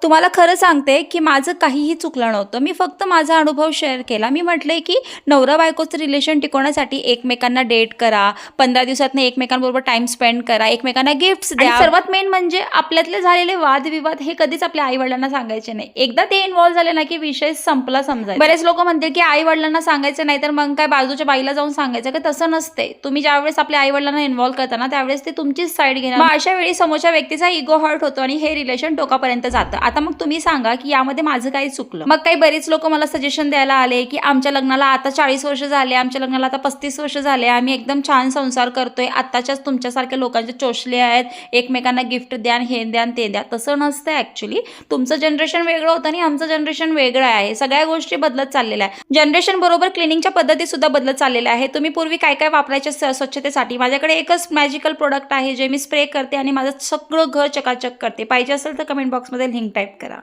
तुम्हाला खरं सांगते, की माझं काहीही चुकलं नव्हतं. मी फक्त माझा अनुभव शेअर केला. मी म्हटले, की नवरा-बायकोचं रिलेशन टिकवण्यासाठी एकमेकांना डेट करा, 15 दिवसातनं एकमेकांबरोबर टाईम स्पेंड करा, एकमेकांना गिफ्ट्स द्या. आणि सर्वात मेन म्हणजे आपल्यातले झालेले वादविवाद हे कधीच आपल्या आई-वडिलांना सांगायचे नाही. एकदा ते इन्व्हॉल्व झाले ना, की विषय संपला समजायचा. बरेच लोकं म्हणतील, की आई-वडिलांना सांगायचं नाही, तर मग काय बाजूच्या बाईला जाऊन सांगायचं, की तसं नसते. तुम्ही ज्यावेळेस आपल्या आई-वडिलांना इन्व्हॉल्व करता ना, त्यावेळेस ते तुमचीच साईड घेणार. मग अशा वेळी समोरच्या व्यक्तीचा इगो हर्ट होतो आणि हे रिलेशन टोकापर्यंत जातं. आता मग तुम्ही सांगा, की यामध्ये माझं काही चुकलं? मग काही बरीच लोकं मला सजेशन द्यायला आले, की आमच्या लग्नाला आता 40 वर्ष झाले, आमच्या लग्नाला आता 35 वर्ष झाले, आम्ही एकदम छान संसार करतोय. आत्ताच्याच तुमच्यासारख्या लोकांचे चोचले आहेत, एकमेकांना गिफ्ट द्या, हे द्या, ते द्या. तसं नसतं ॲक्च्युअली. तुमचं जनरेशन वेगळं होतं आणि आमचं जनरेशन वेगळं आहे. सगळ्या गोष्टी बदलत चाललेल्या आहे. जनरेशन बरोबर क्लिनिंगच्या पद्धती सुद्धा बदलत चाललेल्या आहे. तुम्ही पूर्वी काय काय वापरायचे स्वच्छतेसाठी? माझ्याकडे एकच मॅजिकल प्रोडक्ट आहे, जे मी स्प्रे करते आणि माझं सगळं घर चकाचक करते. पाहिजे असेल तर कमेंट बॉक्समध्ये लिंक टाईप करा.